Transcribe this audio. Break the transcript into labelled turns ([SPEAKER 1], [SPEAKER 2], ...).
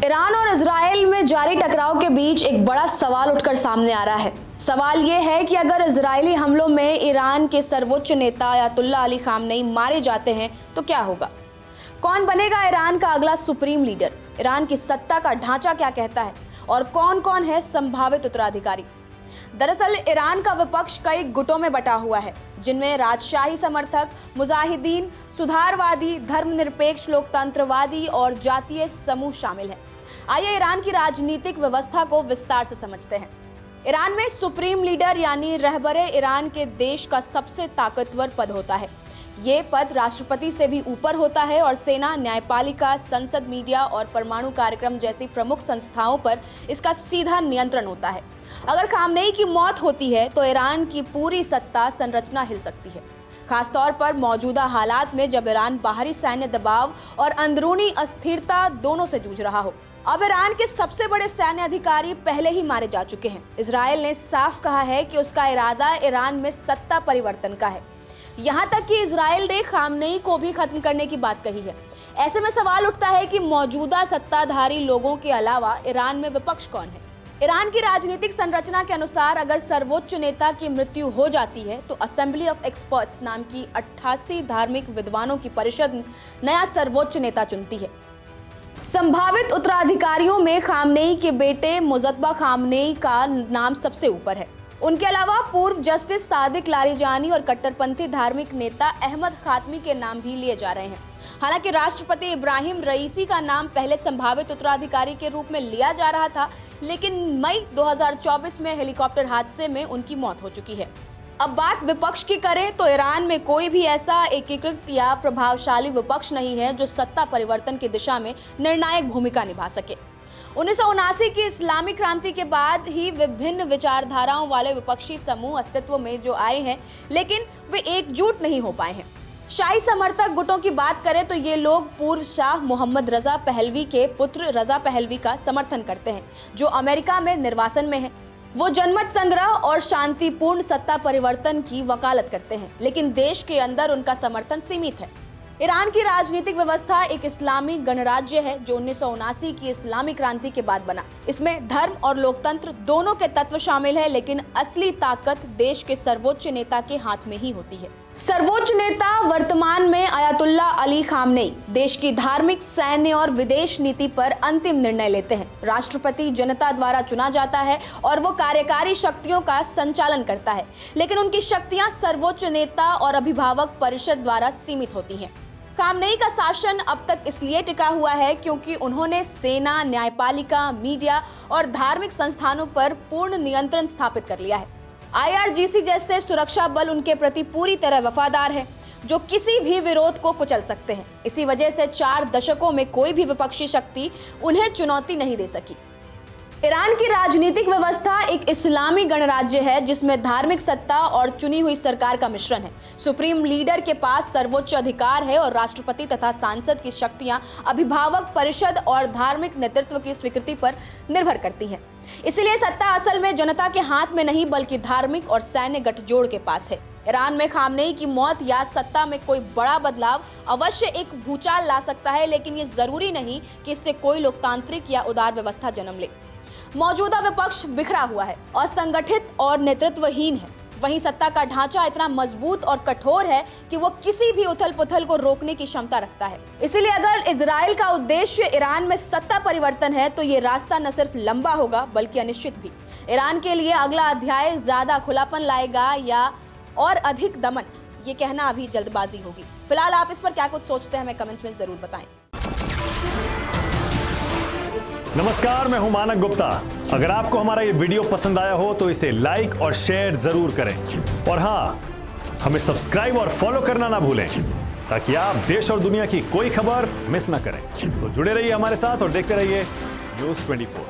[SPEAKER 1] Iran और Israel में जारी टकराव के बीच एक बड़ा सवाल उठकर सामने आ रहा है। सवाल ये है कि अगर इजरायली हमलों में ईरान के सर्वोच्च नेता अयातुल्ला अली खामनेई मारे जाते हैं तो क्या होगा? कौन बनेगा ईरान का अगला सुप्रीम लीडर? ईरान की सत्ता का ढांचा क्या कहता है और कौन कौन है संभावित उत्तराधिकारी? दरअसल ईरान का विपक्ष कई गुटों में बटा हुआ है, जिनमें राजशाही समर्थक, मुजाहिदीन, सुधारवादी, धर्मनिरपेक्ष, लोकतंत्रवादी और जातीय समूह शामिल हैं। आइए ईरान की राजनीतिक व्यवस्था को विस्तार से समझते हैं। ईरान में सुप्रीम लीडर यानी रहबरे ईरान के देश का सबसे ताकतवर पद होता है। ये पद राष्ट्रपति से भी ऊपर होता है और सेना, न्यायपालिका, संसद, मीडिया और परमाणु कार्यक्रम जैसी प्रमुख संस्थाओं पर इसका सीधा नियंत्रण होता है। अगर खामनेई की मौत होती है तो ईरान की पूरी सत्ता संरचना हिल सकती है, खासतौर पर मौजूदा हालात में जब ईरान बाहरी सैन्य दबाव और अंदरूनी अस्थिरता दोनों से जूझ रहा हो। अब ईरान के सबसे बड़े सैन्य अधिकारी पहले ही मारे जा चुके हैं। इजराइल ने साफ कहा है कि उसका इरादा ईरान में सत्ता परिवर्तन का है। यहाँ तक कि इजराइल ने खामनेई को भी खत्म करने की बात कही है। ऐसे में सवाल उठता है कि मौजूदा सत्ताधारी लोगों के अलावा ईरान में विपक्ष कौन है? ईरान की राजनीतिक संरचना के अनुसार अगर सर्वोच्च नेता की मृत्यु हो जाती है तो असेंबली ऑफ एक्सपर्ट्स नाम की 88 धार्मिक विद्वानों की परिषद नया सर्वोच्च नेता चुनती है। संभावित उत्तराधिकारियों में खामनेई के बेटे मुजतबा खामनेई का नाम सबसे ऊपर है। उनके अलावा पूर्व जस्टिस सादिक लारिजानी और कट्टरपंथी धार्मिक नेता अहमद खातमी के नाम भी लिए जा रहे हैं। हालांकि राष्ट्रपति इब्राहिम रईसी का नाम पहले संभावित उत्तराधिकारी के रूप में लिया जा रहा था, लेकिन मई 2024 में हेलीकॉप्टर हादसे में उनकी मौत हो चुकी है। अब बात विपक्ष की करें तो ईरान में कोई भी ऐसा एकीकृत या प्रभावशाली विपक्ष नहीं है जो सत्ता परिवर्तन की दिशा में निर्णायक भूमिका निभा सके। 1979 की इस्लामी क्रांति के बाद ही विभिन्न विचारधाराओं वाले विपक्षी समूह अस्तित्व में जो आए हैं, लेकिन वे एकजुट नहीं हो पाए हैं। शाही समर्थक गुटों की बात करें तो ये लोग पूर्व शाह मोहम्मद रजा पहलवी के पुत्र रजा पहलवी का समर्थन करते हैं, जो अमेरिका में निर्वासन में है। वो जनमत संग्रह और शांतिपूर्ण सत्ता परिवर्तन की वकालत करते हैं, लेकिन देश के अंदर उनका समर्थन सीमित है। ईरान की राजनीतिक व्यवस्था एक इस्लामी गणराज्य है जो 1979 की इस्लामी क्रांति के बाद बना। इसमें धर्म और लोकतंत्र दोनों के तत्व शामिल है, लेकिन असली ताकत देश के सर्वोच्च नेता के हाथ में ही होती है। सर्वोच्च नेता वर्तमान में अयातुल्ला अली खामनेई देश की धार्मिक, सैन्य और विदेश नीति पर अंतिम निर्णय लेते हैं। राष्ट्रपति जनता द्वारा चुना जाता है और वो कार्यकारी शक्तियों का संचालन करता है, लेकिन उनकी शक्तियां सर्वोच्च नेता और अभिभावक परिषद द्वारा सीमित होती हैं। खामनेई का शासन अब तक इसलिए टिका हुआ है क्योंकि उन्होंने सेना, न्यायपालिका, मीडिया और धार्मिक संस्थानों पर पूर्ण नियंत्रण स्थापित कर लिया है। IRGC जैसे सुरक्षा बल उनके प्रति पूरी तरह वफादार है, जो किसी भी विरोध को कुचल सकते हैं। इसी वजह से 4 दशकों में कोई भी विपक्षी शक्ति उन्हें चुनौती नहीं दे सकी। ईरान की राजनीतिक व्यवस्था एक इस्लामी गणराज्य है जिसमें धार्मिक सत्ता और चुनी हुई सरकार का मिश्रण है। सुप्रीम लीडर के पास सर्वोच्च अधिकार है और राष्ट्रपति तथा सांसद की शक्तियां अभिभावक परिषद और धार्मिक नेतृत्व की स्वीकृति पर निर्भर करती हैं। इसलिए सत्ता असल में जनता के हाथ में नहीं बल्कि धार्मिक और सैन्य गठजोड़ के पास है। ईरान में खामनेई की मौत या सत्ता में कोई बड़ा बदलाव अवश्य एक भूचाल ला सकता है, लेकिन ये जरूरी नहीं कि इससे कोई लोकतांत्रिक या उदार व्यवस्था जन्म ले। मौजूदा विपक्ष बिखरा हुआ है, असंगठित और नेतृत्वहीन है। वहीं सत्ता का ढांचा इतना मजबूत और कठोर है कि वो किसी भी उथल पुथल को रोकने की क्षमता रखता है। इसलिए अगर इजराइल का उद्देश्य ईरान में सत्ता परिवर्तन है तो ये रास्ता न सिर्फ लंबा होगा बल्कि अनिश्चित भी। ईरान के लिए अगला अध्याय ज्यादा खुलापन लाएगा या और अधिक दमन, ये कहना अभी जल्दबाजी होगी। फिलहाल आप इस पर क्या कुछ सोचते हैं, हमें कमेंट्स में जरूर बताएं।
[SPEAKER 2] नमस्कार, मैं हूं मानक गुप्ता। अगर आपको हमारा ये वीडियो पसंद आया हो तो इसे लाइक और शेयर जरूर करें और हाँ, हमें सब्सक्राइब और फॉलो करना ना भूलें ताकि आप देश और दुनिया की कोई खबर मिस ना करें। तो जुड़े रहिए हमारे साथ और देखते रहिए न्यूज़ 24।